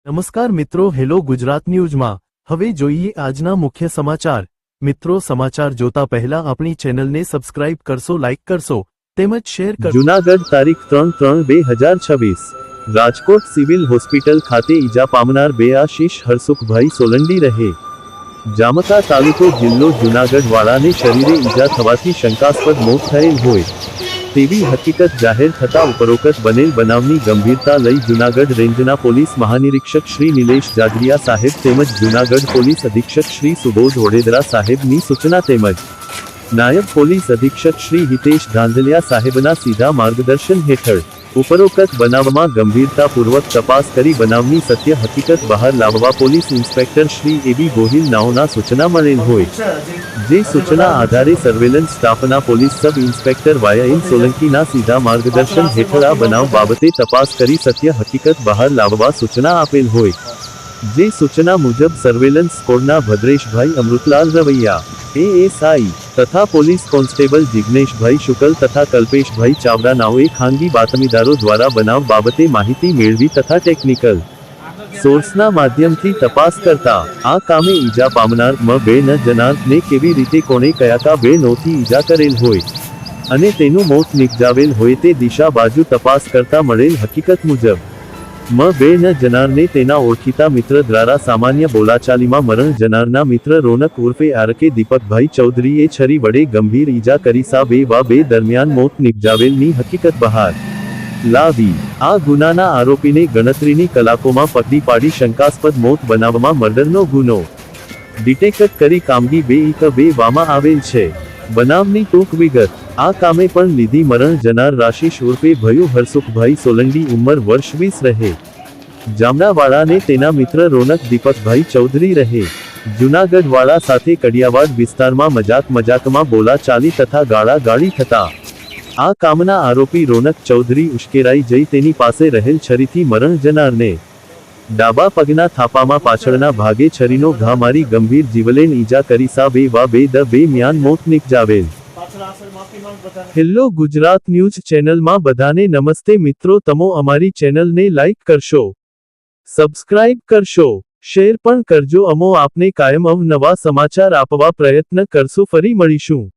નમસ્કાર મિત્રો, હેલો ગુજરાત ન્યૂઝમાં હવે જોઈએ આજના મુખ્ય સમાચાર। મિત્રો, સમાચાર જોતા પહેલા આપણી ચેનલને સબસ્ક્રાઇબ કરશો, લાઇક કરશો તેમજ શેર કરશો। જૂનાગઢ તારીખ 3/3/2026 રાજકોટ સિવિલ હોસ્પિટલ ખાતે ઈજા પામનાર બે આશીષ હરસુખભાઈ સોલંડી રહે જામકા તાલુકો જિલ્લો જૂનાગઢ વાળાને શરીરે ઈજા થવાથી શંકાસ્પદ મોત થયેલ હોય તેવી હકીકત જાહેર થતા ઉપરોક્ત બનેલ બનાવની ગંભીરતા લઈ જૂનાગઢ રેન્જના પોલીસ મહાનિરીક્ષક શ્રી નિલેશ જાજરિયા સાહેબ તેમજ જૂનાગઢ પોલીસ અધિક્ષક શ્રી સુબોધ વડેદરા સાહેબની સૂચના તેમજ નાયબ પોલીસ અધિક્ષક શ્રી હિતેશ ધાંધલિયા સાહેબના સીધા માર્ગદર્શન હેઠળ ઉપરોક્ત બનાવમાં ગંભીરતાપૂર્વક તપાસ કરી બનાવની સત્ય હકીકત બહાર લાવવા પોલીસ ઇન્સ્પેક્ટર શ્રી એબી ગોહિલ નાઓના સૂચના મળેલ હોય જે સૂચના આધારે સર્વેલન્સ સ્ટાફના પોલીસ સબ ઇન્સ્પેક્ટર વાયએન સોલંકીના સીધા માર્ગદર્શન હેઠળ આ બનાવ બાબતે તપાસ કરી સત્ય હકીકત બહાર લાવવા સૂચના આપેલ હોય જે સૂચના મુજબ સર્વેલન્સ સ્કોડના ભદ્રેશભાઈ અમૃતલાલ રવૈયા એએસઆઈ તથા પોલીસ કોન્સ્ટેબલ જિગ્નેશભાઈ શુકલ તથા કલ્પેશભાઈ ચાવડા નાઓએ ખાનગી બાતમીદારો દ્વારા બનાવ બાબતે માહિતી મેળવી તથા ટેકનિકલ સોર્સના માધ્યમથી તપાસ કરતા આ કામે ઈજા પામનાર બે જનારને કેવી રીતે કોણે કયા બે નોથી ઈજા કરેલ હોય અને તેનું મોત નિપજાવેલ હોય તે દિશા બાજુ તપાસ કરતા મળેલ હકીકત મુજબ બે જનારને તેના ઓળખીતા મિત્ર દ્વારા સામાન્ય બોલાચાલીમાં મરણ જનારના મિત્ર રોનક ઉર્ફે આરકે દીપકભાઈ ચૌધરીએ છરી વડે ગંભીર ઈજા કરી બે દરમિયાન મોત નિપજાવેલની હકીકત બહાર લાવી આ ગુનાના આરોપીને ગણતરીની કલાકોમાં પકડી પાડી શંકાસ્પદ મોત બનાવમાં મર્ડરનો ગુનો ડિટેક્ટ કરી કામગીરી વામાં આવેલ છે। બનાવની ટૂંક વિગત આ કામે પણ લીધી મરણ જનાર રાશિષ ઉર્ફે ભયુ હરસુખભાઈ સોલંડી ઉંમર વર્ષ 20 રહે જામડાવાળાને તેના મિત્ર રોનક દીપકભાઈ ચૌધરી રહે જૂનાગઢ વાળા સાથે કડિયાવાડ વિસ્તારમાં મજાકમાં બોલાચાલી તથા ગાળાગાળી થતા આ કામના આરોપી રોનક ચૌધરી ઉશ્કેરાઈ જઈ તેની પાસે રહેલ છરીથી મરણ જનારને ડાબા પગના થાપામાં પાછળના ભાગે છરીનો ઘા મારી ગંભીર જીવલેણ ઈજા કરી બે મ્યાન મોત નિપજાવેલ। હેલો ગુજરાત ન્યૂઝ ચેનલમાં બધાને નમસ્તે મિત્રો, તમો અમારી ચેનલને લાઇક કરશો, સબસ્ક્રાઇબ કરશો, શેર પણ કરજો। અમો આપને કાયમ અવનવા સમાચાર આપવા પ્રયત્ન કરશું। ફરી મળીશું।